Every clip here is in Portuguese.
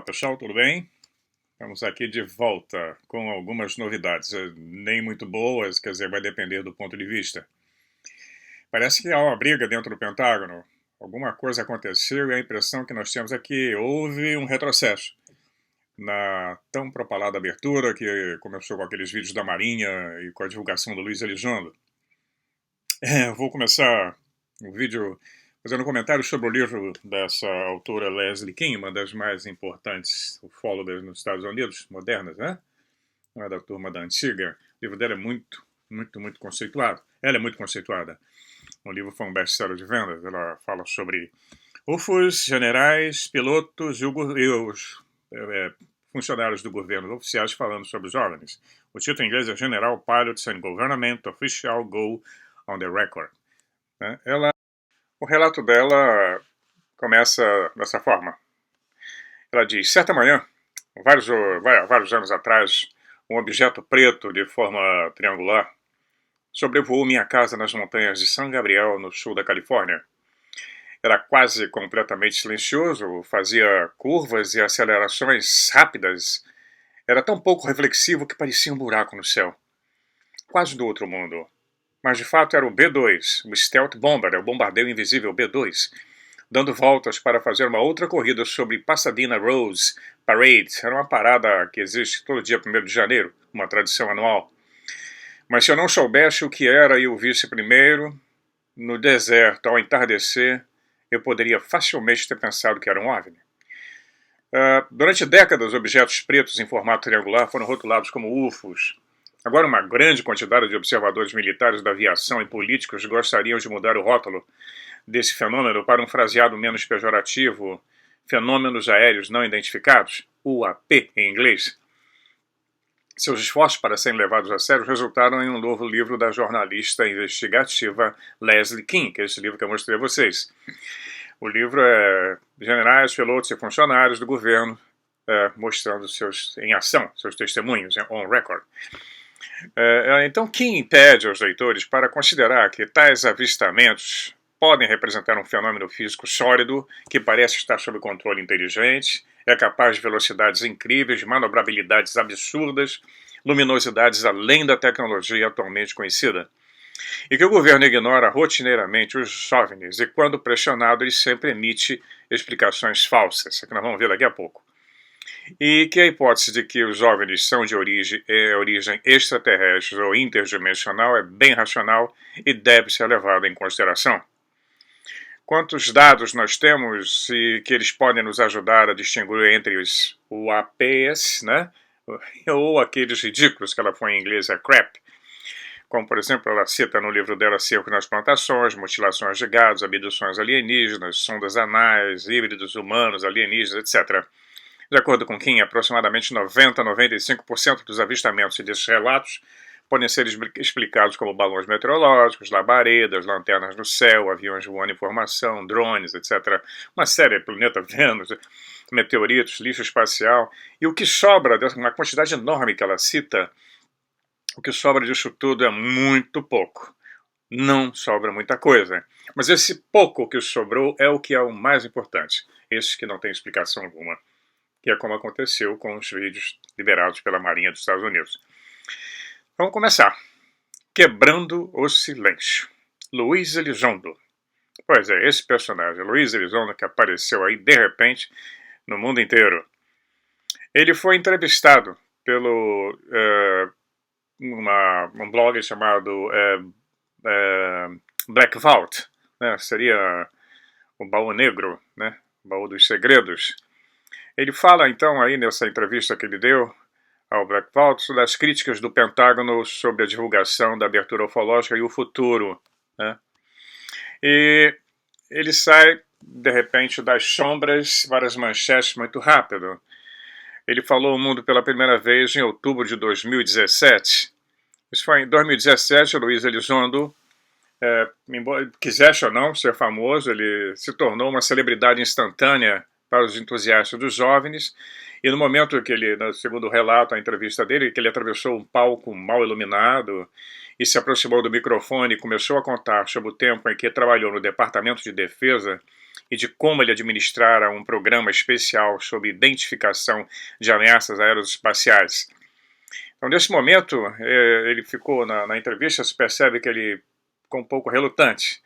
Pessoal, tudo bem? Estamos aqui de volta com algumas novidades, nem muito boas, quer dizer, vai depender do ponto de vista. Parece que há uma briga dentro do Pentágono. Alguma coisa aconteceu e a impressão que nós temos é que houve um retrocesso na tão propalada abertura que começou com aqueles vídeos da Marinha e com a divulgação do Luiz Elizondo. Vou começar o vídeo fazendo um comentário sobre o livro dessa autora Leslie King, uma das mais importantes ufólogas nos Estados Unidos, modernas, né? Não é da turma da antiga. O livro dela é muito conceituado. Ela é muito conceituada. O livro foi um best-seller de vendas. Ela fala sobre UFOs, generais, pilotos e os funcionários do governo, oficiais falando sobre os OVNIs. O título em inglês é General Pilots and Government Official Go on the Record. O relato dela começa dessa forma. Ela diz: certa manhã, vários anos atrás, um objeto preto de forma triangular sobrevoou minha casa nas montanhas de San Gabriel, no sul da Califórnia. Era quase completamente silencioso, fazia curvas e acelerações rápidas. Era tão pouco reflexivo que parecia um buraco no céu. Quase do outro mundo. Mas de fato era o B-2, o Stealth Bomber, o bombardeio invisível B-2, dando voltas para fazer uma outra corrida sobre Pasadena Rose Parade. Era uma parada que existe todo dia 1º de janeiro, uma tradição anual. Mas se eu não soubesse o que era e o visse primeiro, no deserto, ao entardecer, eu poderia facilmente ter pensado que era um OVNI. Durante décadas, objetos pretos em formato triangular foram rotulados como UFOs. Agora, uma grande quantidade de observadores militares da aviação e políticos gostariam de mudar o rótulo desse fenômeno para um fraseado menos pejorativo, fenômenos aéreos não identificados, UAP em inglês. Seus esforços para serem levados a sério resultaram em um novo livro da jornalista investigativa Leslie King, que é esse livro que eu mostrei a vocês. O livro é Generais, Pilotos e Funcionários do Governo mostrando em ação, seus testemunhos, on record. Então, King pede aos leitores para considerar que tais avistamentos podem representar um fenômeno físico sólido que parece estar sob controle inteligente, é capaz de velocidades incríveis, manobrabilidades absurdas, luminosidades além da tecnologia atualmente conhecida. E que o governo ignora rotineiramente os OVNIs e, quando pressionado, ele sempre emite explicações falsas, que nós vamos ver daqui a pouco. E que a hipótese de que os OVNIs são de origem extraterrestre ou interdimensional é bem racional e deve ser levada em consideração. Quantos dados nós temos e que eles podem nos ajudar a distinguir entre os UAPs, né? Ou aqueles ridículos que ela põe em inglês, crap, como, por exemplo, ela cita no livro dela Cerco nas Plantações, Mutilações de Gados, Abduções Alienígenas, Sondas Anais, Híbridos Humanos, Alienígenas, etc. De acordo com King, aproximadamente 90 a 95% dos avistamentos desses relatos podem ser explicados como balões meteorológicos, labaredas, lanternas no céu, aviões voando em formação, drones, etc. Uma série, planeta Vênus, meteoritos, lixo espacial. E o que sobra, uma quantidade enorme que ela cita, o que sobra disso tudo é muito pouco. Não sobra muita coisa. Mas esse pouco que sobrou é o que é o mais importante. Esse que não tem explicação alguma. Que é como aconteceu com os vídeos liberados pela Marinha dos Estados Unidos. Vamos começar. Quebrando o silêncio. Luiz Elizondo. Pois é, esse personagem, Luiz Elizondo, que apareceu aí de repente no mundo inteiro. Ele foi entrevistado pelo um blog chamado Black Vault, né? Seria o baú negro, né? O baú dos segredos. Ele fala então aí nessa entrevista que ele deu ao Black Vault das críticas do Pentágono sobre a divulgação da abertura ufológica e o futuro, né? E ele sai de repente das sombras, várias manchetes muito rápido. Ele falou o mundo pela primeira vez em outubro de 2017. Isso foi em 2017, o Luiz Elizondo, embora quisesse ou não ser famoso, ele se tornou uma celebridade instantânea para os entusiastas dos OVNIs, e no momento que ele, segundo o relato, a entrevista dele, que ele atravessou um palco mal iluminado e se aproximou do microfone e começou a contar sobre o tempo em que trabalhou no Departamento de Defesa e de como ele administrara um programa especial sobre identificação de ameaças aeroespaciais. Então, nesse momento, ele ficou na entrevista, se percebe que ele ficou um pouco relutante.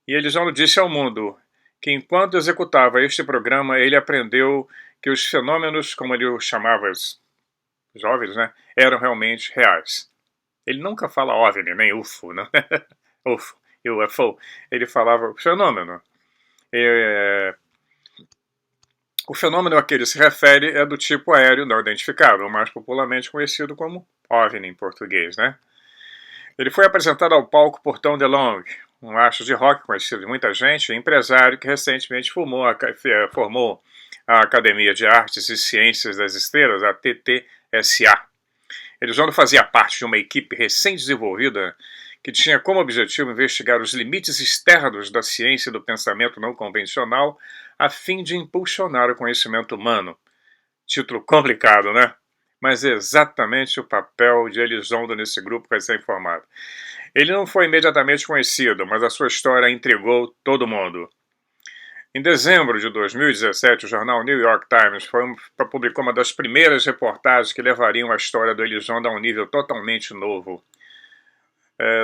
E Elizondo disse ao mundo que, enquanto executava este programa, ele aprendeu que os fenômenos, como ele chamava os OVNIs, né, eram realmente reais. Ele nunca fala OVNI, nem UFO, né? UFO, UFO. Ele falava fenômeno. O fenômeno a que ele se refere é do tipo aéreo não identificado, mais popularmente conhecido como OVNI em português, né? Ele foi apresentado ao palco por Tom DeLonge, um astro de rock conhecido de muita gente, empresário que recentemente formou a Academia de Artes e Ciências das Estrelas, a TTSA. Elizondo fazia parte de uma equipe recém-desenvolvida que tinha como objetivo investigar os limites externos da ciência e do pensamento não convencional a fim de impulsionar o conhecimento humano. Título complicado, né? Mas é exatamente o papel de Elizondo nesse grupo recém-formado. Ele não foi imediatamente conhecido, mas a sua história intrigou todo mundo. Em dezembro de 2017, o jornal New York Times publicou uma das primeiras reportagens que levariam a história do Elizondo a um nível totalmente novo.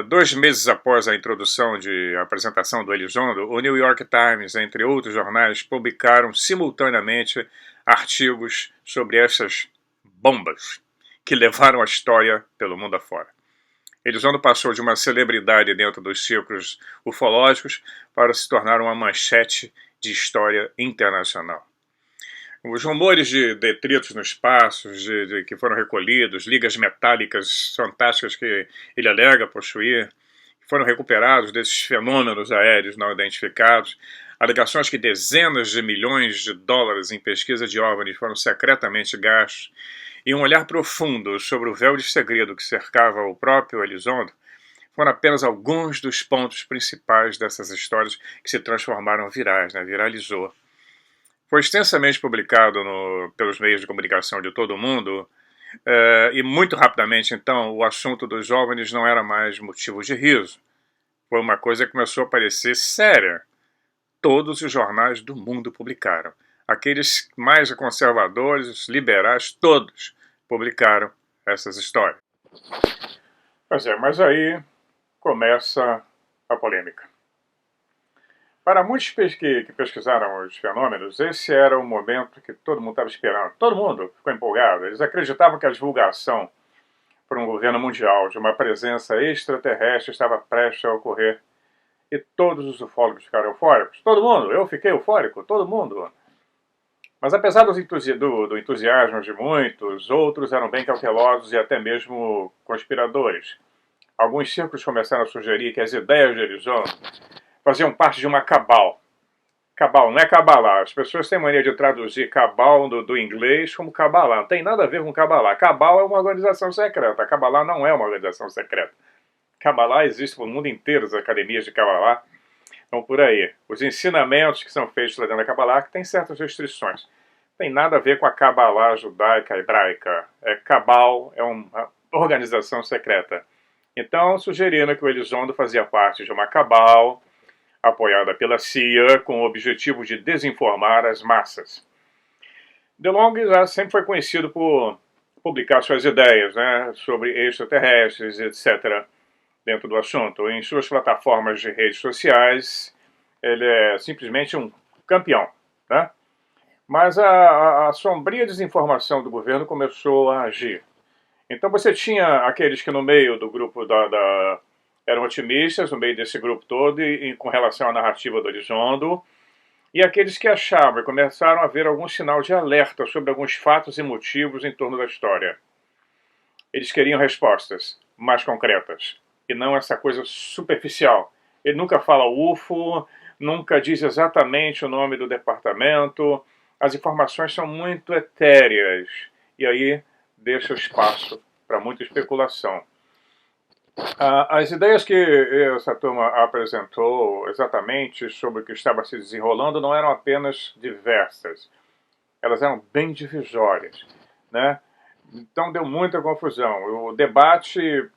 2 meses após a introdução de apresentação do Elizondo, o New York Times, entre outros jornais, publicaram simultaneamente artigos sobre essas bombas que levaram a história pelo mundo afora. Elizondo passou de uma celebridade dentro dos círculos ufológicos para se tornar uma manchete de história internacional. Os rumores de detritos no espaço, que foram recolhidos, ligas metálicas fantásticas que ele alega possuir, foram recuperados desses fenômenos aéreos não identificados, alegações que dezenas de milhões de dólares em pesquisa de OVNIs foram secretamente gastos, e um olhar profundo sobre o véu de segredo que cercava o próprio Elizondo, foram apenas alguns dos pontos principais dessas histórias que se transformaram virais, né? Viralizou. Foi extensamente publicado pelos meios de comunicação de todo o mundo, e muito rapidamente, então, o assunto dos OVNIs não era mais motivo de riso. Foi uma coisa que começou a parecer séria. Todos os jornais do mundo publicaram. Aqueles mais conservadores, os liberais, todos publicaram essas histórias. Pois é, mas aí começa a polêmica. Para muitos que pesquisaram os fenômenos, esse era o momento que todo mundo estava esperando. Todo mundo ficou empolgado. Eles acreditavam que a divulgação por um governo mundial de uma presença extraterrestre estava prestes a ocorrer. E todos os ufólogos ficaram eufóricos. Todo mundo. Eu fiquei eufórico. Todo mundo. Mas apesar do entusiasmo de muitos, outros eram bem cautelosos e até mesmo conspiradores. Alguns círculos começaram a sugerir que as ideias de Elizondo faziam parte de uma cabal. Cabal, não é cabalá. As pessoas têm mania de traduzir cabal do inglês como cabalá. Não tem nada a ver com cabalá. Cabal é uma organização secreta. A cabalá não é uma organização secreta. Cabalá existe no mundo inteiro, as academias de cabalá. Então, por aí. Os ensinamentos que são feitos lá dentro da cabalá têm certas restrições. Não tem nada a ver com a cabalá judaica, hebraica. Cabal é uma organização secreta. Então, sugerindo que o Elizondo fazia parte de uma cabal apoiada pela CIA, com o objetivo de desinformar as massas. DeLonge já sempre foi conhecido por publicar suas ideias, né, sobre extraterrestres, etc., dentro do assunto. Em suas plataformas de redes sociais, ele é simplesmente um campeão, né? Mas a sombria desinformação do governo começou a agir. Então você tinha aqueles que no meio do grupo eram otimistas, no meio desse grupo todo, e com relação à narrativa do Elizondo, e aqueles que achavam e começaram a ver algum sinal de alerta sobre alguns fatos e motivos em torno da história. Eles queriam respostas mais concretas, e não essa coisa superficial. Ele nunca fala UFO, nunca diz exatamente o nome do departamento, as informações são muito etéreas, e aí deixa espaço para muita especulação. As ideias que essa turma apresentou exatamente sobre o que estava se desenrolando não eram apenas diversas, elas eram bem divisórias, né? Então deu muita confusão. O debate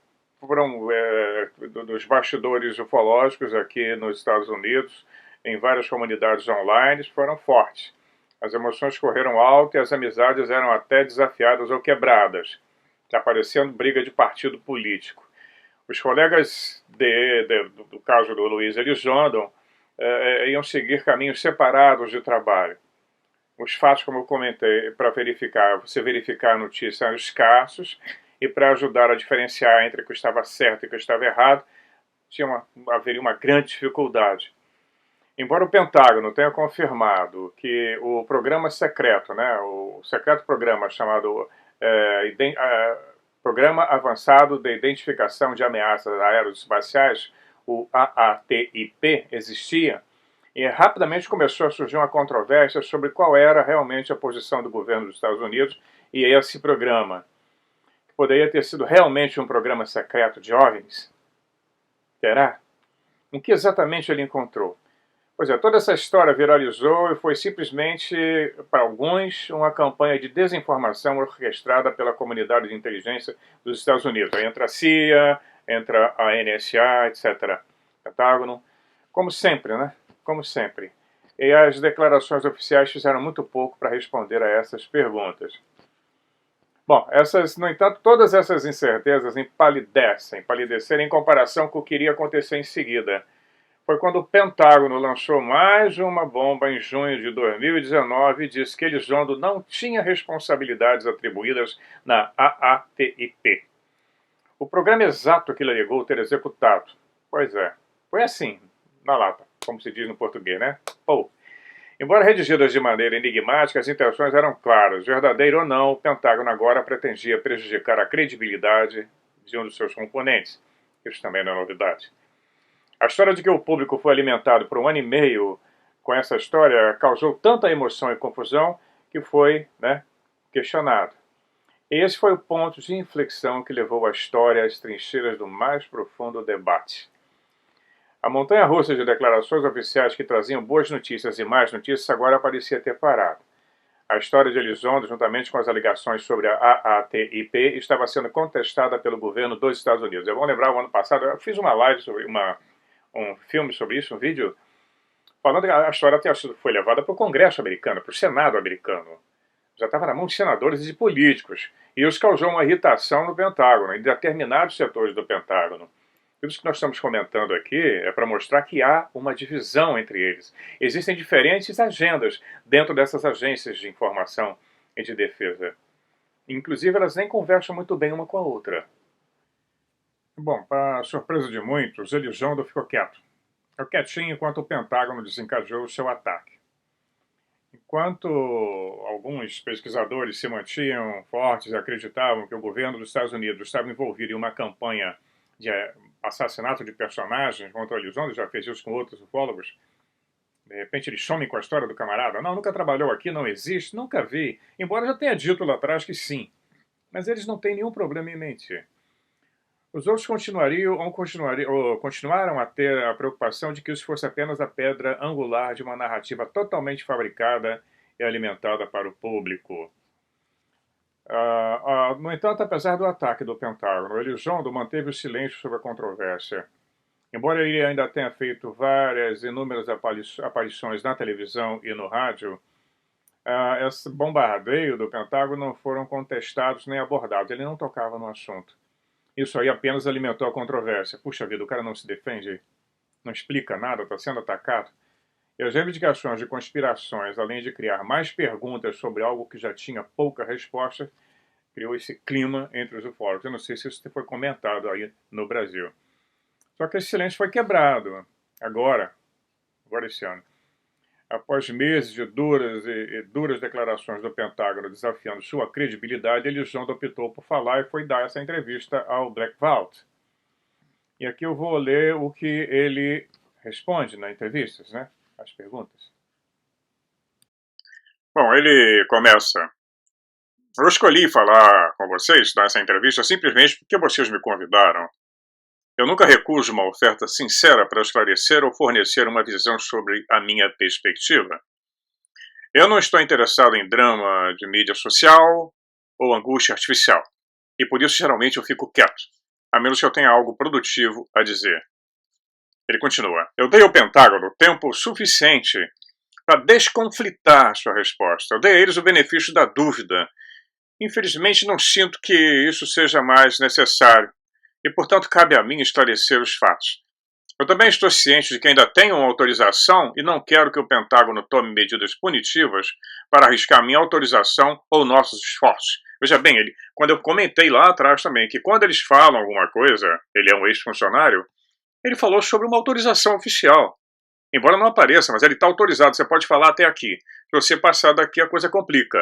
dos bastidores ufológicos aqui nos Estados Unidos em várias comunidades online foram fortes. As emoções correram alto e as amizades eram até desafiadas ou quebradas, aparecendo briga de partido político. Os colegas do caso do Luiz Elizondo iam seguir caminhos separados de trabalho. Os fatos, como eu comentei, para verificar, você verificar a notícia eram escassos, e para ajudar a diferenciar entre o que estava certo e o que estava errado, haveria uma grande dificuldade. Embora o Pentágono tenha confirmado que o programa secreto, o secreto programa chamado Programa Avançado de Identificação de Ameaças Aeroespaciais, o AATIP, existia, e rapidamente começou a surgir uma controvérsia sobre qual era realmente a posição do governo dos Estados Unidos e esse programa. Poderia ter sido realmente um programa secreto de OVNIs? Será? O que exatamente ele encontrou? Pois é, toda essa história viralizou e foi simplesmente, para alguns, uma campanha de desinformação orquestrada pela comunidade de inteligência dos Estados Unidos. Aí entra a CIA, entra a NSA, etc. Pentágono. Como sempre, né? Como sempre. E as declarações oficiais fizeram muito pouco para responder a essas perguntas. Bom, no entanto, todas essas incertezas empalideceram em comparação com o que iria acontecer em seguida. Foi quando o Pentágono lançou mais uma bomba em junho de 2019 e disse que Elizondo não tinha responsabilidades atribuídas na AATIP. O programa exato que ele alegou ter executado. Pois é, foi assim, na lata, como se diz no português, né? Pô. Embora redigidas de maneira enigmática, as intenções eram claras. Verdadeiro ou não, o Pentágono agora pretendia prejudicar a credibilidade de um dos seus componentes. Isso também não é novidade. A história de que o público foi alimentado por 1 ano e meio com essa história causou tanta emoção e confusão que foi questionado. Esse foi o ponto de inflexão que levou a história às trincheiras do mais profundo debate. A montanha-russa de declarações oficiais que traziam boas notícias e más notícias agora parecia ter parado. A história de Elizondo, juntamente com as alegações sobre a AATIP, estava sendo contestada pelo governo dos Estados Unidos. É bom lembrar, o ano passado, eu fiz uma live sobre um filme sobre isso, um vídeo, falando que a história foi levada para o Congresso americano, para o Senado americano. Já estava na mão de senadores e de políticos. E isso causou uma irritação no Pentágono, em determinados setores do Pentágono. Tudo isso que nós estamos comentando aqui é para mostrar que há uma divisão entre eles. Existem diferentes agendas dentro dessas agências de informação e de defesa. Inclusive, elas nem conversam muito bem uma com a outra. Bom, para surpresa de muitos, Elizondo ficou quieto. Ficou quietinho enquanto o Pentágono desencadeou o seu ataque. Enquanto alguns pesquisadores se mantinham fortes e acreditavam que o governo dos Estados Unidos estava envolvido em uma campanha de assassinato de personagens contra o Elizondo, já fez isso com outros ufólogos, de repente eles somem com a história do camarada. Não, nunca trabalhou aqui, não existe, nunca vi. Embora já tenha dito lá atrás que sim. Mas eles não têm nenhum problema em mentir. Os outros continuaram a ter a preocupação de que isso fosse apenas a pedra angular de uma narrativa totalmente fabricada e alimentada para o público. No entanto, apesar do ataque do Pentágono, Elizondo manteve o silêncio sobre a controvérsia. Embora ele ainda tenha feito inúmeras aparições na televisão e no rádio, esse bombardeio do Pentágono não foram contestados nem abordados. Ele não tocava no assunto. Isso aí apenas alimentou a controvérsia. Puxa vida, o cara não se defende, não explica nada, está sendo atacado. E as reivindicações de conspirações, além de criar mais perguntas sobre algo que já tinha pouca resposta, criou esse clima entre os ufólogos. Eu não sei se isso foi comentado aí no Brasil. Só que esse silêncio foi quebrado agora esse ano. Após meses de duras declarações do Pentágono desafiando sua credibilidade, Elizondo optou por falar e foi dar essa entrevista ao Black Vault. E aqui eu vou ler o que ele responde nas entrevistas, as perguntas. Bom, ele começa: eu escolhi falar com vocês, dar essa entrevista, simplesmente porque vocês me convidaram. Eu nunca recuso uma oferta sincera para esclarecer ou fornecer uma visão sobre a minha perspectiva. Eu não estou interessado em drama de mídia social ou angústia artificial, e por isso geralmente eu fico quieto, a menos que eu tenha algo produtivo a dizer. Ele continua: eu dei ao Pentágono tempo suficiente para desconflitar sua resposta. Eu dei a eles o benefício da dúvida. Infelizmente, não sinto que isso seja mais necessário e, portanto, cabe a mim esclarecer os fatos. Eu também estou ciente de que ainda tenho uma autorização e não quero que o Pentágono tome medidas punitivas para arriscar minha autorização ou nossos esforços. Veja bem, quando eu comentei lá atrás também que quando eles falam alguma coisa, ele é um ex-funcionário, ele falou sobre uma autorização oficial. Embora não apareça, mas ele está autorizado, você pode falar até aqui. Se você passar daqui, a coisa complica.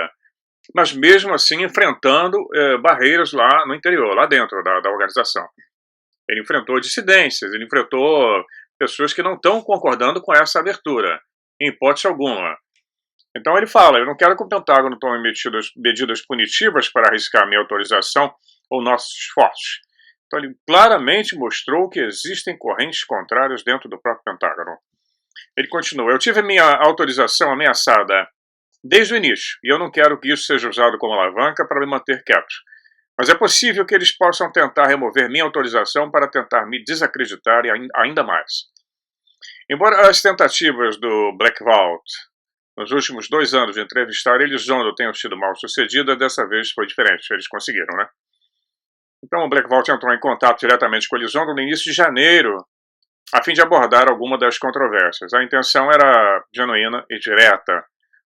Mas mesmo assim, enfrentando barreiras lá no interior, lá dentro da organização. Ele enfrentou dissidências, ele enfrentou pessoas que não estão concordando com essa abertura, em hipótese alguma. Então ele fala: eu não quero que o Pentágono tome medidas punitivas para arriscar minha autorização ou nossos esforços. Então ele claramente mostrou que existem correntes contrárias dentro do próprio Pentágono. Ele continua: eu tive minha autorização ameaçada desde o início, e eu não quero que isso seja usado como alavanca para me manter quieto. Mas é possível que eles possam tentar remover minha autorização para tentar me desacreditar ainda mais. Embora as tentativas do Black Vault nos últimos 2 anos de entrevistar Elizondo tenham sido mal sucedidas, dessa vez foi diferente, eles conseguiram, né? Então o Black Vault entrou em contato diretamente com Elizondo no início de janeiro, a fim de abordar alguma das controvérsias. A intenção era genuína e direta.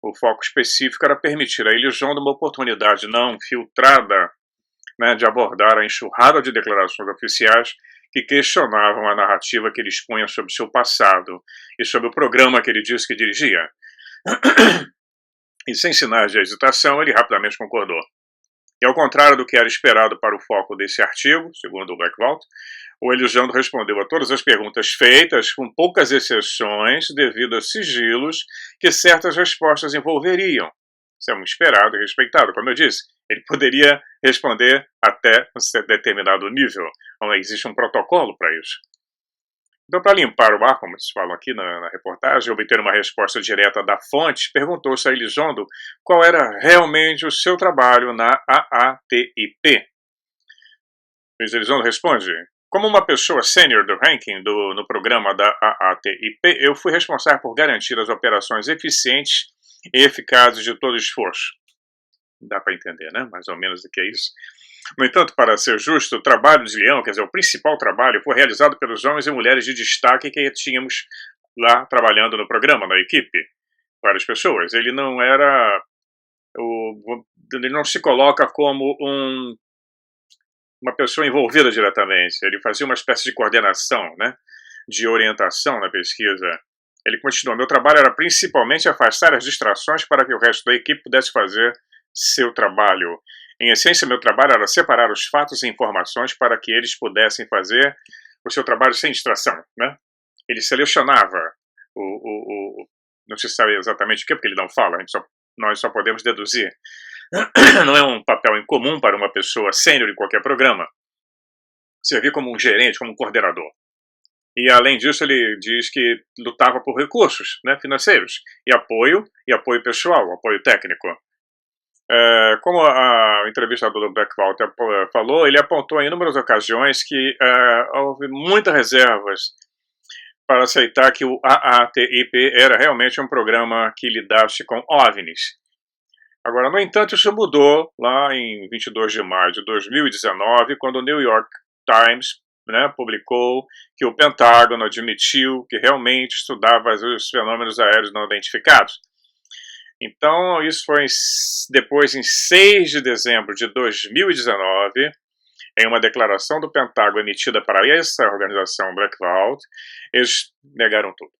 O foco específico era permitir a Elizondo uma oportunidade não filtrada, né, de abordar a enxurrada de declarações oficiais que questionavam a narrativa que ele expunha sobre seu passado e sobre o programa que ele disse que dirigia. E sem sinais de hesitação, ele rapidamente concordou. E ao contrário do que era esperado para o foco desse artigo, segundo o Black Vault, o Elizondo respondeu a todas as perguntas feitas, com poucas exceções, devido a sigilos que certas respostas envolveriam. Isso é muito esperado e respeitado. Como eu disse, ele poderia responder até um determinado nível. Não existe um protocolo para isso. Então, para limpar o ar, como eles falam aqui na reportagem, obter uma resposta direta da fonte, perguntou-se a Elizondo qual era realmente o seu trabalho na AATIP. Elizondo responde: como uma pessoa sênior do ranking no programa da AATIP, eu fui responsável por garantir as operações eficientes e eficazes de todo esforço. Dá para entender, né? Mais ou menos o que é isso. No entanto, para ser justo, o trabalho de Leão, quer dizer, o principal trabalho, foi realizado pelos homens e mulheres de destaque que tínhamos lá trabalhando no programa, na equipe. Várias pessoas. Ele não era... ele não se coloca como uma pessoa envolvida diretamente. Ele fazia uma espécie de coordenação, né? De orientação na pesquisa. Ele continuou: meu trabalho era principalmente afastar as distrações para que o resto da equipe pudesse fazer seu trabalho. Em essência, meu trabalho era separar os fatos e informações para que eles pudessem fazer o seu trabalho sem distração, né? Ele selecionava não se sabe exatamente o que, porque ele não fala, nós só podemos deduzir. Não é um papel incomum para uma pessoa sênior em qualquer programa servir como um gerente, como um coordenador. E, além disso, ele diz que lutava por recursos, né, financeiros e apoio pessoal, apoio técnico. Como a entrevistadora do Black Vault falou, ele apontou em inúmeras ocasiões que houve muitas reservas para aceitar que o AATIP era realmente um programa que lidasse com OVNIs. Agora, no entanto, isso mudou lá em 22 de maio de 2019, quando o New York Times, né, publicou que o Pentágono admitiu que realmente estudava os fenômenos aéreos não identificados. Então, isso foi depois, em 6 de dezembro de 2019, em uma declaração do Pentágono emitida para essa organização Black Vault, eles negaram tudo.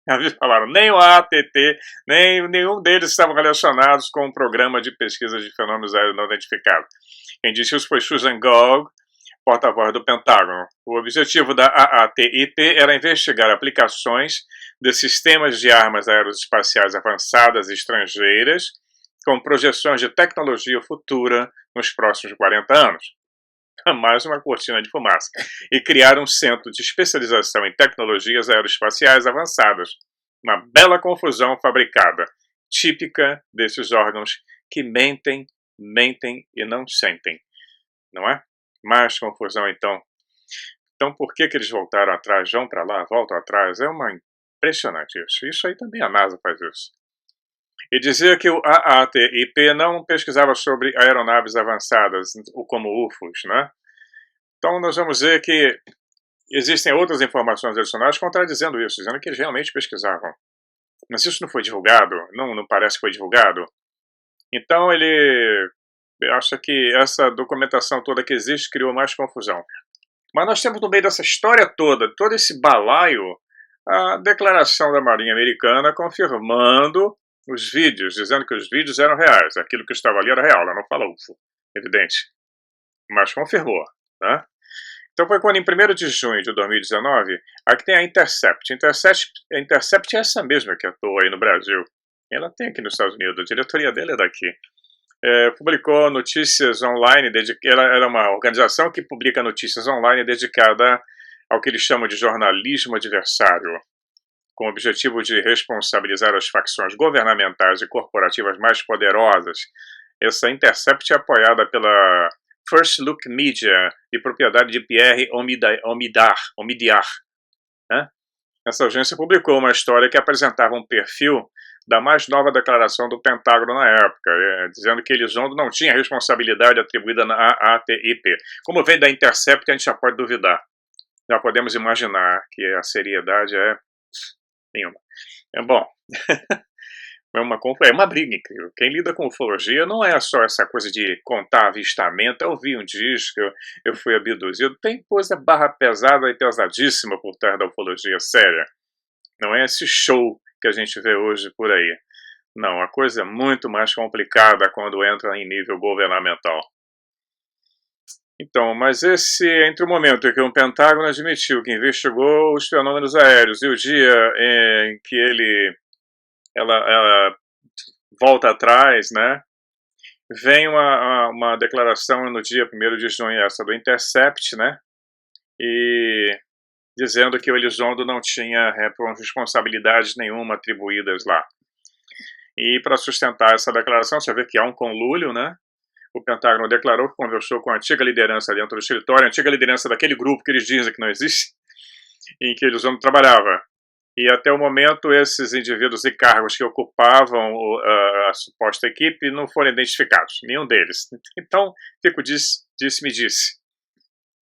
Eles falaram: nem o ATT, nenhum deles estavam relacionados com um programa de pesquisa de fenômenos aéreos não identificados. Quem disse isso foi Susan Gogg, porta-voz do Pentágono. O objetivo da AATIP era investigar aplicações de sistemas de armas aeroespaciais avançadas estrangeiras com projeções de tecnologia futura nos próximos 40 anos. Mais uma cortina de fumaça. E criar um centro de especialização em tecnologias aeroespaciais avançadas. Uma bela confusão fabricada, típica desses órgãos que mentem e não sentem. Não é? Mais confusão, então. Então, por que que eles voltaram atrás, vão para lá, voltam atrás? É uma impressionante isso. Isso aí também a NASA faz isso. E dizia que o AATIP não pesquisava sobre aeronaves avançadas, como UFOs, né? Então, nós vamos ver que existem outras informações adicionais contradizendo isso, dizendo que eles realmente pesquisavam. Mas isso não foi divulgado, não parece que foi divulgado. Então, ele acha que essa documentação toda que existe criou mais confusão. Mas nós temos no meio dessa história toda, todo esse balaio, a declaração da Marinha Americana confirmando os vídeos, dizendo que os vídeos eram reais. Aquilo que estava ali era real, ela não falou UFO, evidente. Mas confirmou, né? Então foi quando, em 1º de junho de 2019, aqui tem a Intercept. A Intercept é essa mesma que atuou aí no Brasil. Ela tem aqui nos Estados Unidos, a diretoria dela é daqui. Publicou notícias online, ela era uma organização que publica notícias online dedicada ao que eles chamam de jornalismo adversário, com o objetivo de responsabilizar as facções governamentais e corporativas mais poderosas. Essa Intercept é apoiada pela First Look Media, de propriedade de Pierre Omidyar. Né? Essa agência publicou uma história que apresentava um perfil da mais nova declaração do Pentágono na época, dizendo que Elizondo não tinha responsabilidade atribuída na AATIP. Como vem da Intercept, a gente já pode duvidar. Já podemos imaginar que a seriedade é nenhuma. Bom, é uma briga incrível. Quem lida com ufologia não é só essa coisa de contar avistamento, eu vi um disco, eu fui abduzido. Tem coisa barra pesada e pesadíssima por trás da ufologia séria. Não é esse show que a gente vê hoje por aí. Não, a coisa é muito mais complicada quando entra em nível governamental. Então, mas entre o momento em que o Pentágono admitiu que investigou os fenômenos aéreos e o dia em que ela volta atrás, né, vem uma declaração no dia 1º de junho, essa do Intercept, né, e dizendo que o Elizondo não tinha responsabilidades nenhuma atribuídas lá. E para sustentar essa declaração, você vê que há um conluio, né? O Pentágono declarou que conversou com a antiga liderança dentro do escritório, a antiga liderança daquele grupo que eles dizem que não existe, em que Elizondo trabalhava. E até o momento, esses indivíduos e cargos que ocupavam a suposta equipe não foram identificados, nenhum deles. Então, fico disse-me-disse.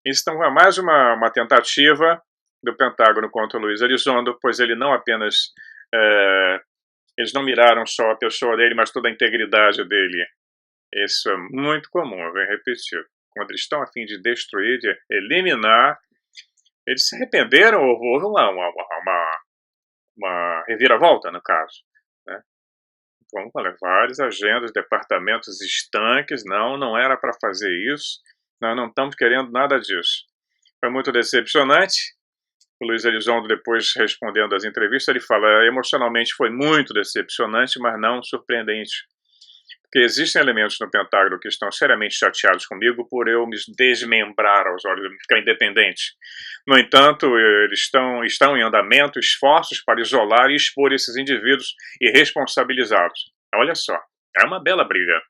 Isso é mais uma tentativa do Pentágono contra o Luiz Elizondo, pois ele não apenas eles não miraram só a pessoa dele, mas toda a integridade dele. Isso é muito comum, eu venho repetir. Quando eles estão a fim de destruir, de eliminar, eles se arrependeram ou houve uma reviravolta, no caso. Né? Então, olha, várias agendas, departamentos estanques, não era para fazer isso, nós não estamos querendo nada disso. Foi muito decepcionante. O Luiz Elizondo, depois respondendo às entrevistas, ele fala: emocionalmente foi muito decepcionante, mas não surpreendente. Porque existem elementos no Pentágono que estão seriamente chateados comigo por eu me desmembrar aos olhos, ficar independente. No entanto, eles estão em andamento esforços para isolar e expor esses indivíduos e responsabilizá-los. Olha só, é uma bela briga.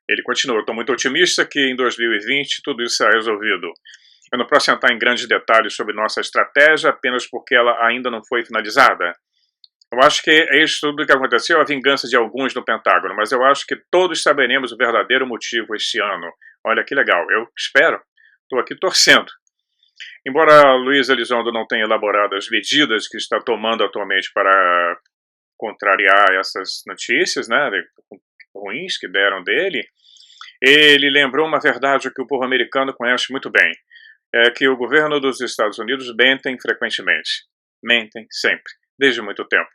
Ele continua: estou muito otimista que em 2020 tudo isso será resolvido. Eu não posso entrar em grandes detalhes sobre nossa estratégia apenas porque ela ainda não foi finalizada. Eu acho que isso tudo que aconteceu é a vingança de alguns no Pentágono, mas eu acho que todos saberemos o verdadeiro motivo este ano. Olha que legal, eu espero, estou aqui torcendo. Embora Luiz Elizondo não tenha elaborado as medidas que está tomando atualmente para contrariar essas notícias, né, ruins que deram dele, ele lembrou uma verdade que o povo americano conhece muito bem. É que o governo dos Estados Unidos mentem frequentemente. Mentem sempre, desde muito tempo.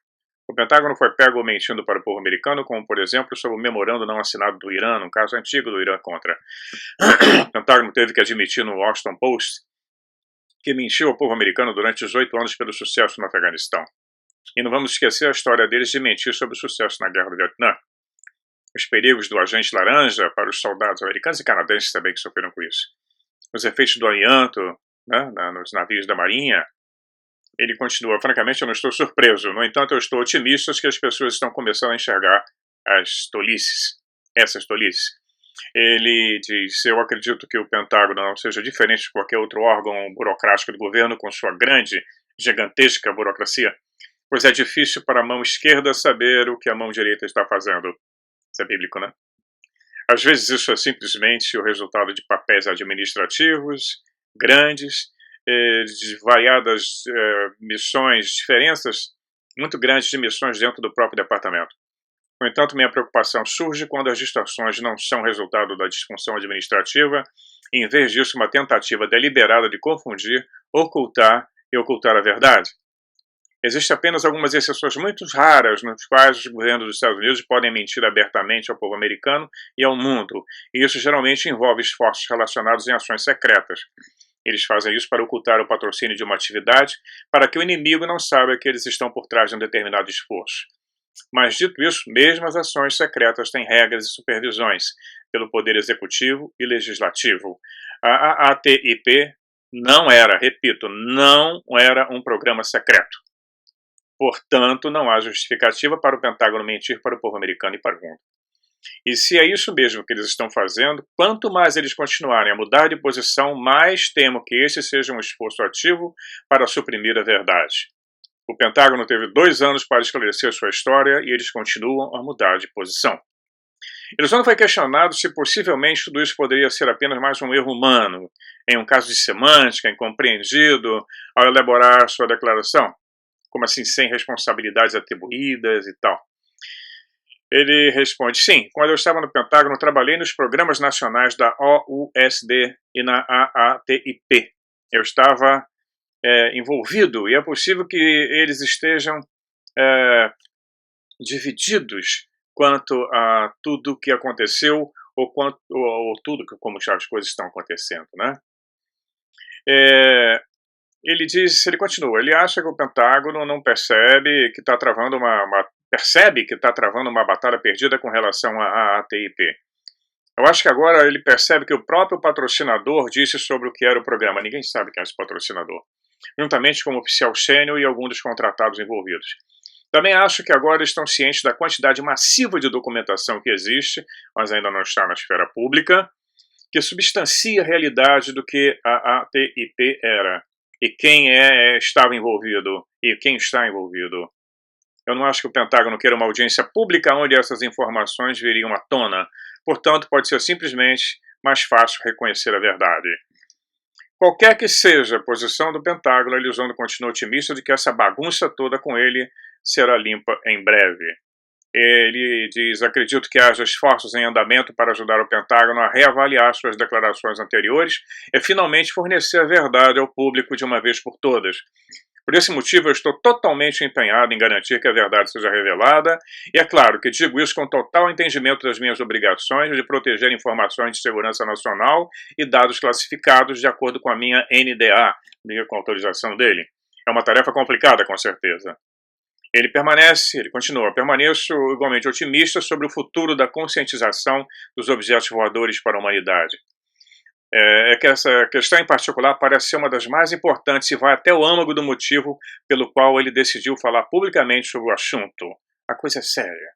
O Pentágono foi pego mentindo para o povo americano, como, por exemplo, sobre o memorando não assinado do Irã, um caso antigo do Irã contra. O Pentágono teve que admitir no Washington Post que mentiu ao povo americano durante 18 anos pelo sucesso no Afeganistão. E não vamos esquecer a história deles de mentir sobre o sucesso na Guerra do Vietnã. Os perigos do agente laranja para os soldados americanos e canadenses também que sofreram com isso. Os efeitos do amianto, né, nos navios da Marinha. Ele continua: francamente, eu não estou surpreso. No entanto, eu estou otimista que as pessoas estão começando a enxergar as tolices, essas tolices. Ele diz: eu acredito que o Pentágono não seja diferente de qualquer outro órgão burocrático do governo com sua grande, gigantesca burocracia, pois é difícil para a mão esquerda saber o que a mão direita está fazendo. Isso é bíblico, né? Às vezes isso é simplesmente o resultado de papéis administrativos grandes, de variadas missões, diferenças muito grandes de missões dentro do próprio departamento. No entanto, minha preocupação surge quando as distrações não são resultado da disfunção administrativa, e, em vez disso, uma tentativa deliberada de confundir, ocultar e ocultar a verdade. Existem apenas algumas exceções muito raras nos quais os governos dos Estados Unidos podem mentir abertamente ao povo americano e ao mundo, e isso geralmente envolve esforços relacionados em ações secretas. Eles fazem isso para ocultar o patrocínio de uma atividade, para que o inimigo não saiba que eles estão por trás de um determinado esforço. Mas, dito isso, mesmo as ações secretas têm regras e supervisões pelo Poder Executivo e Legislativo. A AATIP não era, repito, não era um programa secreto. Portanto, não há justificativa para o Pentágono mentir para o povo americano e para o mundo. E se é isso mesmo que eles estão fazendo, quanto mais eles continuarem a mudar de posição, mais temo que esse seja um esforço ativo para suprimir a verdade. O Pentágono teve 2 anos para esclarecer sua história e eles continuam a mudar de posição. Elizondo foi questionado se possivelmente tudo isso poderia ser apenas mais um erro humano, em um caso de semântica, incompreendido, ao elaborar sua declaração. Como assim, sem responsabilidades atribuídas e tal? Ele responde: sim, quando eu estava no Pentágono, trabalhei nos programas nacionais da OUSD e na AATIP. Eu estava envolvido, e é possível que eles estejam divididos quanto a tudo que aconteceu ou tudo como as coisas estão acontecendo, né? Ele continua, ele acha que o Pentágono não percebe que está travando uma batalha perdida com relação à AATIP. Eu acho que agora ele percebe que o próprio patrocinador disse sobre o que era o programa. Ninguém sabe quem é esse patrocinador, juntamente com o oficial sênior e alguns dos contratados envolvidos. Também acho que agora estão cientes da quantidade massiva de documentação que existe, mas ainda não está na esfera pública, que substancia a realidade do que a ATIP era, e quem estava envolvido, e quem está envolvido. Eu não acho que o Pentágono queira uma audiência pública onde essas informações viriam à tona, portanto pode ser simplesmente mais fácil reconhecer a verdade. Qualquer que seja a posição do Pentágono, Elizondo continua otimista de que essa bagunça toda com ele será limpa em breve. Ele diz: acredito que haja esforços em andamento para ajudar o Pentágono a reavaliar suas declarações anteriores e finalmente fornecer a verdade ao público de uma vez por todas. Por esse motivo, eu estou totalmente empenhado em garantir que a verdade seja revelada, e é claro que digo isso com total entendimento das minhas obrigações de proteger informações de segurança nacional e dados classificados de acordo com a minha NDA, com a autorização dele. É uma tarefa complicada, com certeza. Ele continua, permaneço igualmente otimista sobre o futuro da conscientização dos objetos voadores para a humanidade. É que essa questão em particular parece ser uma das mais importantes e vai até o âmago do motivo pelo qual ele decidiu falar publicamente sobre o assunto. A coisa é séria.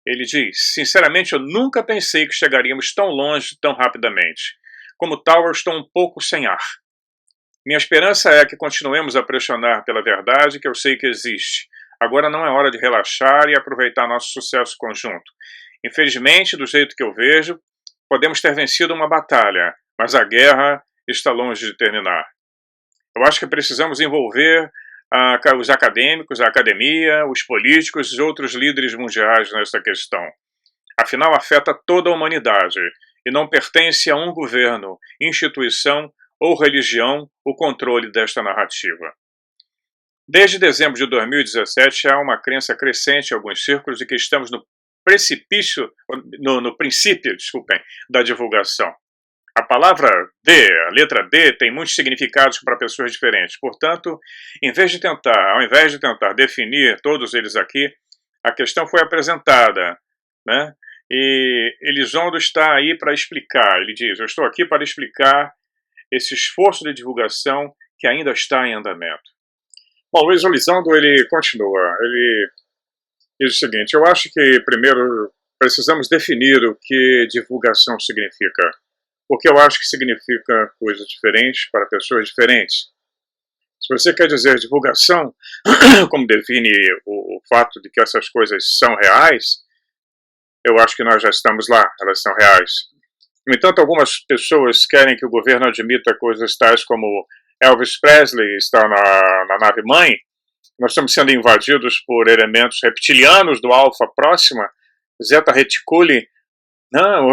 Ele diz: sinceramente, eu nunca pensei que chegaríamos tão longe tão rapidamente. Como tal, eu estou um pouco sem ar. Minha esperança é que continuemos a pressionar pela verdade que eu sei que existe. Agora não é hora de relaxar e aproveitar nosso sucesso conjunto. Infelizmente, do jeito que eu vejo, podemos ter vencido uma batalha, mas a guerra está longe de terminar. Eu acho que precisamos envolver os acadêmicos, a academia, os políticos e outros líderes mundiais nessa questão. Afinal, afeta toda a humanidade e não pertence a um governo, instituição ou religião o controle desta narrativa. Desde dezembro de 2017, há uma crença crescente em alguns círculos de que estamos no princípio, da divulgação. A palavra D, a letra D, tem muitos significados para pessoas diferentes. Portanto, ao invés de tentar definir todos eles aqui, a questão foi apresentada, né? E Elizondo está aí para explicar. Ele diz: eu estou aqui para explicar esse esforço de divulgação que ainda está em andamento. Bom, Luiz Elizondo, ele continua. Ele diz o seguinte: eu acho que, primeiro, precisamos definir o que divulgação significa, porque eu acho que significa coisas diferentes para pessoas diferentes. Se você quer dizer divulgação, como define o fato de que essas coisas são reais, eu acho que nós já estamos lá, elas são reais. No entanto, algumas pessoas querem que o governo admita coisas tais como Elvis Presley está na nave-mãe, nós estamos sendo invadidos por elementos reptilianos do Alpha Próxima, Zeta Reticuli,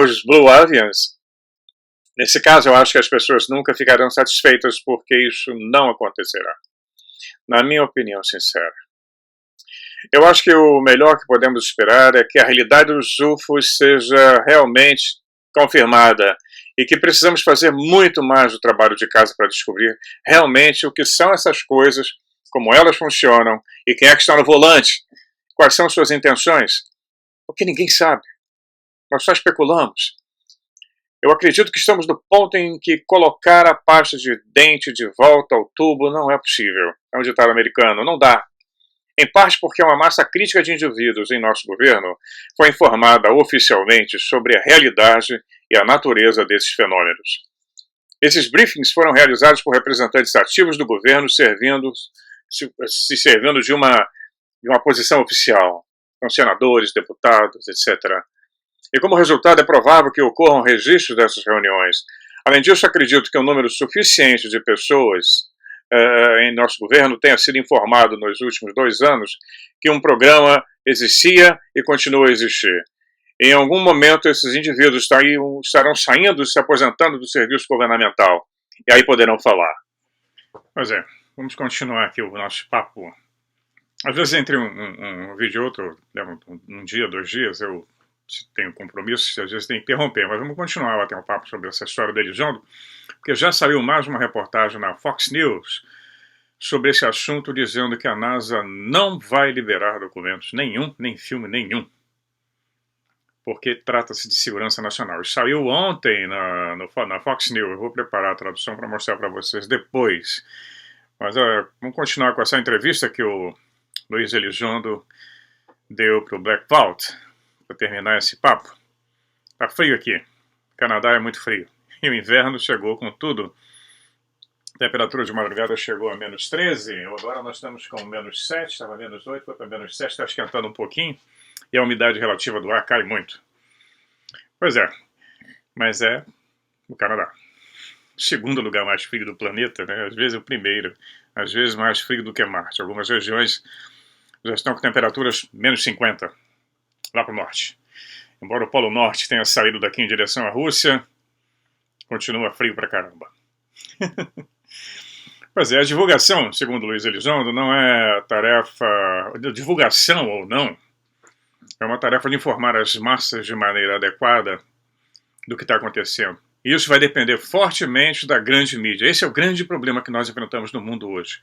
os Blue Avians. Nesse caso, eu acho que as pessoas nunca ficarão satisfeitas porque isso não acontecerá. Na minha opinião sincera. Eu acho que o melhor que podemos esperar é que a realidade dos UFOs seja realmente confirmada e que precisamos fazer muito mais do trabalho de casa para descobrir realmente o que são essas coisas, como elas funcionam e quem é que está no volante, quais são suas intenções, porque ninguém sabe. Nós só especulamos. Eu acredito que estamos no ponto em que colocar a pasta de dente de volta ao tubo não é possível. É um ditado americano, não dá. Em parte porque uma massa crítica de indivíduos em nosso governo foi informada oficialmente sobre a realidade e a natureza desses fenômenos. Esses briefings foram realizados por representantes ativos do governo se servindo de uma posição oficial, com senadores, deputados, etc. E como resultado é provável que ocorram registros dessas reuniões. Além disso, acredito que um número suficiente de pessoas em nosso governo tenha sido informado nos últimos 2 anos que um programa existia e continua a existir. Em algum momento, esses indivíduos estarão saindo e se aposentando do serviço governamental. E aí poderão falar. Pois é, vamos continuar aqui o nosso papo. Às vezes, entre um vídeo e outro, leva um dia, 2 dias, eu tenho compromissos, às vezes tem que interromper, mas vamos continuar a bater um papo sobre essa história do Elizondo, porque já saiu mais uma reportagem na Fox News sobre esse assunto, dizendo que a NASA não vai liberar documentos nenhum, nem filme nenhum, porque trata-se de segurança nacional. Isso saiu ontem na Fox News, eu vou preparar a tradução para mostrar para vocês depois. Mas vamos continuar com essa entrevista que o Luiz Elizondo deu para o Black Vault, para terminar esse papo. Tá frio aqui, o Canadá é muito frio, e o inverno chegou com tudo. A temperatura de madrugada chegou a menos 13, agora nós estamos com menos 7, estava menos 8, foi para menos 7, está esquentando um pouquinho, e a umidade relativa do ar cai muito. Pois é, mas é o Canadá. O segundo lugar mais frio do planeta, né? Às vezes o primeiro, às vezes mais frio do que Marte. Algumas regiões já estão com temperaturas menos 50, lá para o norte. Embora o Polo Norte tenha saído daqui em direção à Rússia, continua frio pra caramba. Pois é, a divulgação, segundo Luiz Elizondo, não é tarefa de divulgação ou não, é uma tarefa de informar as massas de maneira adequada do que está acontecendo. E isso vai depender fortemente da grande mídia. Esse é o grande problema que nós enfrentamos no mundo hoje.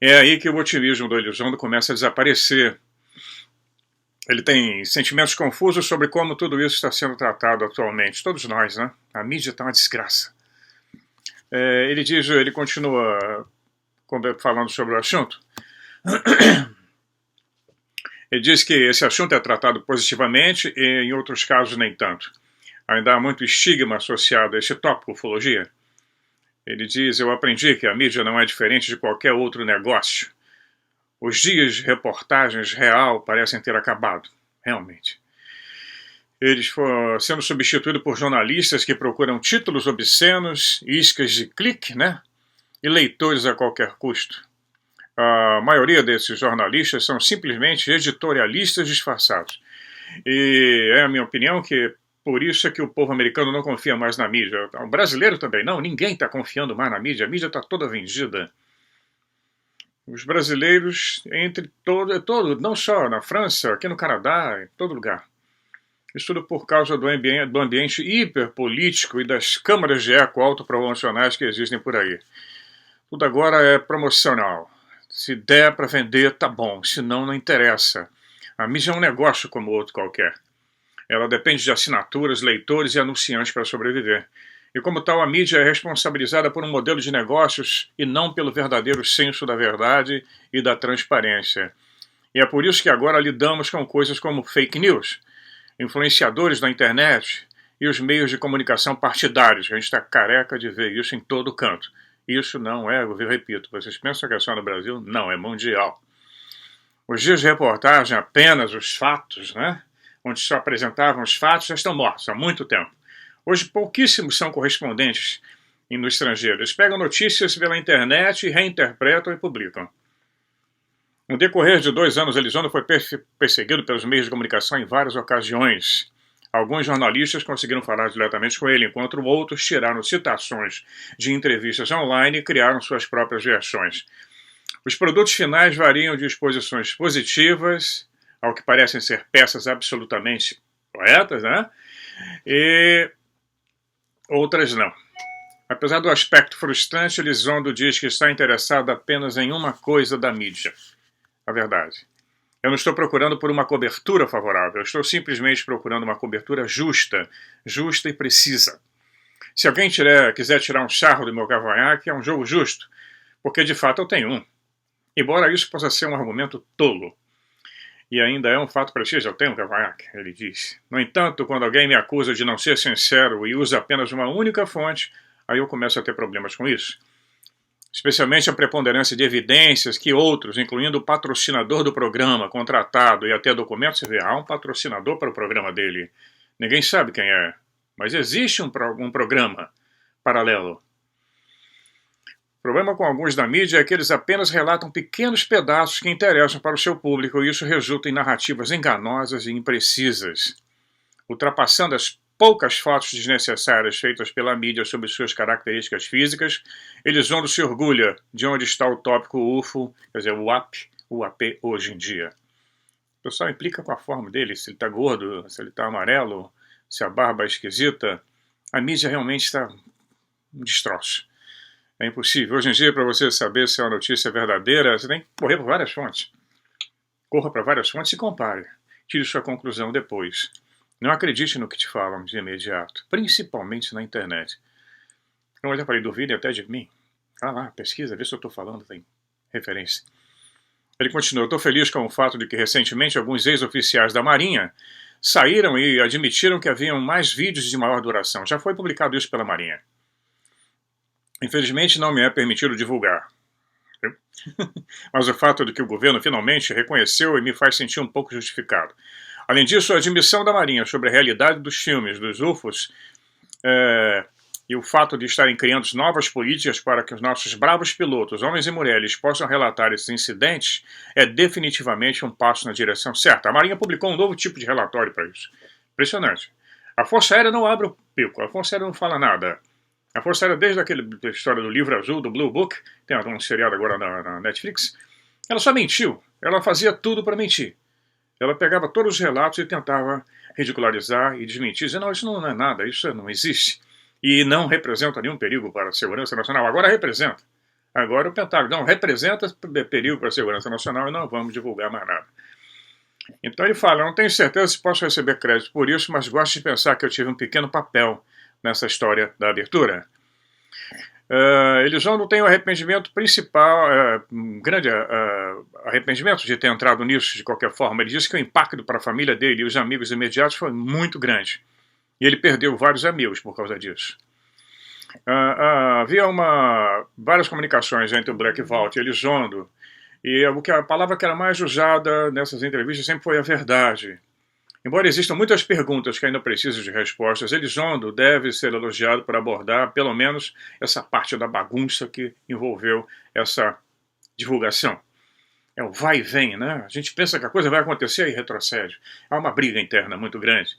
É aí que o otimismo do Elizondo começa a desaparecer. Ele tem sentimentos confusos sobre como tudo isso está sendo tratado atualmente. Todos nós, né? A mídia está uma desgraça. Ele continua falando sobre o assunto. Ele diz que esse assunto é tratado positivamente e em outros casos nem tanto. Ainda há muito estigma associado a esse tópico, ufologia. Ele diz, eu aprendi que a mídia não é diferente de qualquer outro negócio. Os dias de reportagens real parecem ter acabado, realmente. Eles foram sendo substituídos por jornalistas que procuram títulos obscenos, iscas de clique, né? E leitores a qualquer custo. A maioria desses jornalistas são simplesmente editorialistas disfarçados. E é a minha opinião que por isso é que o povo americano não confia mais na mídia. O brasileiro também não, ninguém está confiando mais na mídia, a mídia está toda vendida. Os brasileiros, não só na França, aqui no Canadá, em todo lugar. Isso tudo por causa do ambiente hiperpolítico e das câmaras de eco autopromocionais que existem por aí. Tudo agora é promocional. Se der para vender, tá bom. Se não, não interessa. A mídia é um negócio como outro qualquer. Ela depende de assinaturas, leitores e anunciantes para sobreviver. E como tal, a mídia é responsabilizada por um modelo de negócios e não pelo verdadeiro senso da verdade e da transparência. E é por isso que agora lidamos com coisas como fake news. influenciadores da internet e os meios de comunicação partidários. A gente está careca de ver isso em todo canto. Isso não é, eu repito, vocês pensam que é só no Brasil? Não, é mundial. Os dias de reportagem, apenas os fatos, né? Onde só apresentavam os fatos, já estão mortos há muito tempo. Hoje, pouquíssimos são correspondentes no estrangeiro. Eles pegam notícias pela internet e reinterpretam e publicam. No decorrer de 2 anos, Elizondo foi perseguido pelos meios de comunicação em várias ocasiões. Alguns jornalistas conseguiram falar diretamente com ele, enquanto outros tiraram citações de entrevistas online e criaram suas próprias versões. Os produtos finais variam de exposições positivas, ao que parecem ser peças absolutamente corretas, né? E outras não. Apesar do aspecto frustrante, Elizondo diz que está interessado apenas em uma coisa da mídia: a verdade. Eu não estou procurando por uma cobertura favorável, eu estou simplesmente procurando uma cobertura justa e precisa. Se alguém quiser tirar um charro do meu cavanhaque, é um jogo justo, porque de fato eu tenho um. Embora isso possa ser um argumento tolo. E ainda é um fato preciso, eu tenho um cavanhaque, ele diz. No entanto, quando alguém me acusa de não ser sincero e usa apenas uma única fonte, aí eu começo a ter problemas com isso. Especialmente a preponderância de evidências que outros, incluindo o patrocinador do programa, contratado e até documentos, você vê, há um patrocinador para o programa dele. Ninguém sabe quem é, mas existe um programa paralelo. O problema com alguns da mídia é que eles apenas relatam pequenos pedaços que interessam para o seu público e isso resulta em narrativas enganosas e imprecisas, ultrapassando as poucas fotos desnecessárias feitas pela mídia sobre suas características físicas. Elizondo se orgulha de onde está o tópico UFO, quer dizer, o UAP hoje em dia. O pessoal implica com a forma dele, se ele está gordo, se ele está amarelo, se a barba é esquisita. A mídia realmente está um destroço. É impossível. Hoje em dia, para você saber se a notícia é verdadeira, você tem que correr por várias fontes. Corra para várias fontes e compare. Tire sua conclusão depois. Não acredite no que te falam de imediato, principalmente na internet. Como eu já falei, duvidem até de mim. Vai lá, pesquisa, vê se eu estou falando, tem referência. Ele continua: estou feliz com o fato de que recentemente alguns ex-oficiais da Marinha saíram e admitiram que haviam mais vídeos de maior duração. Já foi publicado isso pela Marinha. Infelizmente não me é permitido divulgar. Mas o fato de que o governo finalmente reconheceu e me faz sentir um pouco justificado. Além disso, a admissão da Marinha sobre a realidade dos filmes, dos UFOs, e o fato de estarem criando novas políticas para que os nossos bravos pilotos, homens e mulheres, possam relatar esses incidentes, é definitivamente um passo na direção certa. A Marinha publicou um novo tipo de relatório para isso. Impressionante. A Força Aérea não abre o bico, a Força Aérea não fala nada. A Força Aérea, desde aquela história do livro azul, do Blue Book, tem um seriado agora na Netflix, ela só mentiu. Ela fazia tudo para mentir. Ela pegava todos os relatos e tentava ridicularizar e desmentir, dizendo: não, isso não é nada, isso não existe. E não representa nenhum perigo para a segurança nacional. Agora representa. Agora o Pentágono não representa perigo para a segurança nacional e não vamos divulgar mais nada. Então ele fala: não tenho certeza se posso receber crédito por isso, mas gosto de pensar que eu tive um pequeno papel nessa história da abertura. Elizondo tem um arrependimento principal, um grande arrependimento de ter entrado nisso de qualquer forma. Ele disse que o impacto para a família dele e os amigos imediatos foi muito grande. E ele perdeu vários amigos por causa disso. Havia várias comunicações entre o Black Vault e Elizondo, e a palavra que era mais usada nessas entrevistas sempre foi a verdade. Embora existam muitas perguntas que ainda precisam de respostas, Elizondo deve ser elogiado por abordar, pelo menos, essa parte da bagunça que envolveu essa divulgação. É o vai e vem, né? A gente pensa que a coisa vai acontecer e retrocede. Há uma briga interna muito grande.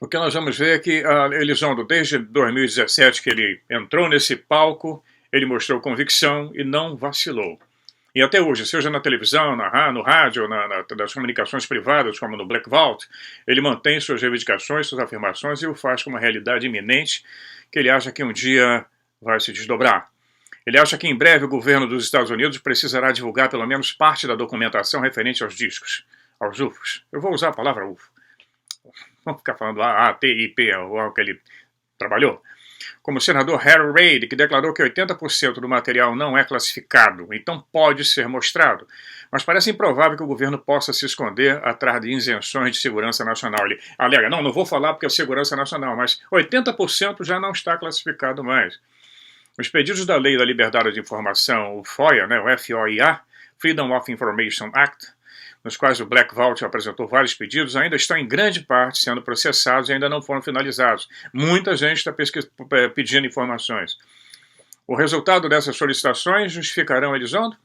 O que nós vamos ver é que Elizondo, desde 2017 que ele entrou nesse palco, ele mostrou convicção e não vacilou. E até hoje, seja na televisão, no rádio, das comunicações privadas, como no Black Vault, ele mantém suas reivindicações, suas afirmações e o faz com uma realidade iminente que ele acha que um dia vai se desdobrar. Ele acha que em breve o governo dos Estados Unidos precisará divulgar pelo menos parte da documentação referente aos discos, aos UFOs. Eu vou usar a palavra UFO. Vamos ficar falando ATIP, o que ele trabalhou. como o senador Harry Reid, que declarou que 80% do material não é classificado, então pode ser mostrado. Mas parece improvável que o governo possa se esconder atrás de isenções de segurança nacional. Ele alega, não vou falar porque é segurança nacional, mas 80% já não está classificado mais. Os pedidos da Lei da Liberdade de Informação, o FOIA, o FOIA, Freedom of Information Act, nos quais o Black Vault apresentou vários pedidos, ainda estão em grande parte sendo processados e ainda não foram finalizados. Muita gente está pedindo informações. O resultado dessas solicitações justificarão Elizondo?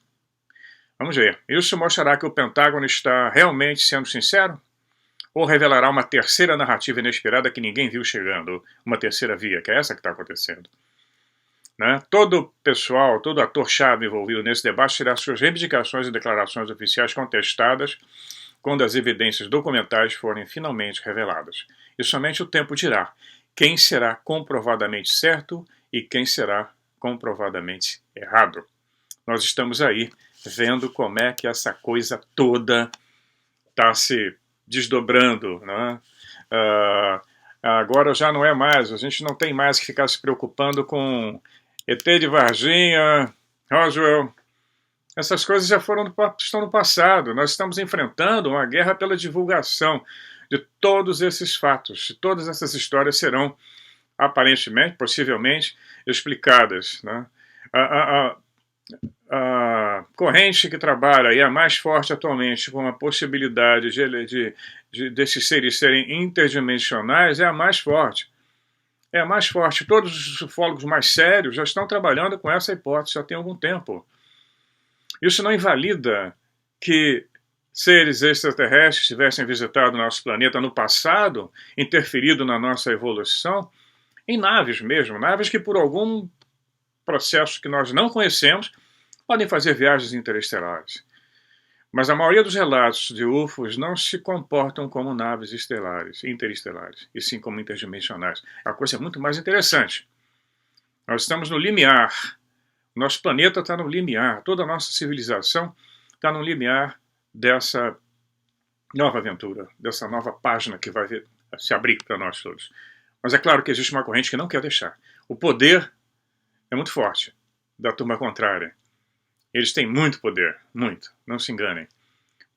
Vamos ver. Isso mostrará que o Pentágono está realmente sendo sincero? Ou revelará uma terceira narrativa inesperada que ninguém viu chegando? Uma terceira via, que é essa que está acontecendo. Todo pessoal, todo ator-chave envolvido nesse debate terá suas reivindicações e declarações oficiais contestadas quando as evidências documentais forem finalmente reveladas. E somente o tempo dirá quem será comprovadamente certo e quem será comprovadamente errado. Nós estamos aí vendo como é que essa coisa toda está se desdobrando, agora já não é mais, a gente não tem mais que ficar se preocupando com ET de Varginha, Roswell. Essas coisas já estão no passado. Nós estamos enfrentando uma guerra pela divulgação de todos esses fatos. Todas essas histórias serão, aparentemente, possivelmente, explicadas. A corrente que trabalha e é a mais forte atualmente com a possibilidade desses seres serem interdimensionais é a mais forte. É a mais forte. Todos os ufólogos mais sérios já estão trabalhando com essa hipótese já tem algum tempo. Isso não invalida que seres extraterrestres tivessem visitado nosso planeta no passado, interferido na nossa evolução, em naves mesmo, naves que por algum processo que nós não conhecemos podem fazer viagens interestelares. Mas a maioria dos relatos de UFOs não se comportam como naves interestelares, e sim como interdimensionais. A coisa é muito mais interessante. Nós estamos no limiar. Nosso planeta está no limiar. Toda a nossa civilização está no limiar dessa nova aventura, dessa nova página que vai se abrir para nós todos. Mas é claro que existe uma corrente que não quer deixar. O poder é muito forte da turma contrária. Eles têm muito poder, muito, não se enganem.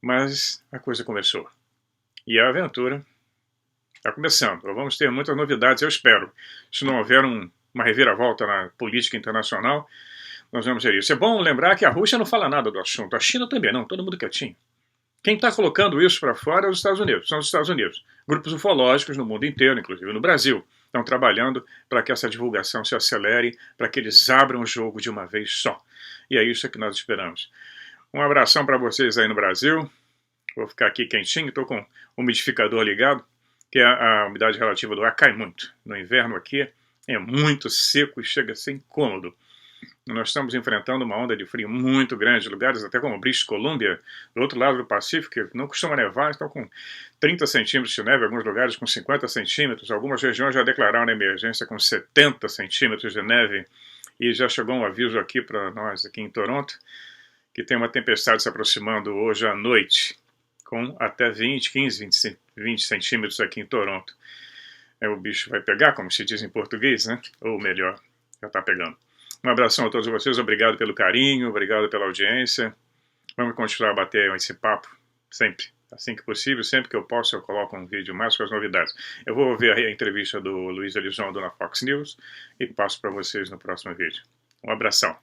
Mas a coisa começou. E a aventura está começando. Vamos ter muitas novidades, eu espero. Se não houver uma reviravolta na política internacional, nós vamos ver isso. É bom lembrar que a Rússia não fala nada do assunto. A China também não, todo mundo quietinho. Quem está colocando isso para fora é os Estados Unidos, são os Estados Unidos. Grupos ufológicos no mundo inteiro, inclusive no Brasil, estão trabalhando para que essa divulgação se acelere, para que eles abram o jogo de uma vez só. E é isso que nós esperamos. Um abração para vocês aí no Brasil. Vou ficar aqui quentinho, estou com o umidificador ligado, que a umidade relativa do ar cai muito. No inverno aqui é muito seco e chega a ser incômodo. Nós estamos enfrentando uma onda de frio muito grande, lugares até como British Columbia, do outro lado do Pacífico, que não costuma nevar, estão com 30 centímetros de neve, alguns lugares com 50 centímetros, algumas regiões já declararam emergência com 70 centímetros de neve, e já chegou um aviso aqui para nós, aqui em Toronto, que tem uma tempestade se aproximando hoje à noite, com até 15, 20 centímetros aqui em Toronto. O bicho vai pegar, como se diz em português, né? Ou melhor, já está pegando. Um abração a todos vocês, obrigado pelo carinho, obrigado pela audiência. Vamos continuar a bater esse papo sempre, assim que possível, sempre que eu posso eu coloco um vídeo mais com as novidades. Eu vou ver a entrevista do Luiz Elizondo na Fox News e passo para vocês no próximo vídeo. Um abração.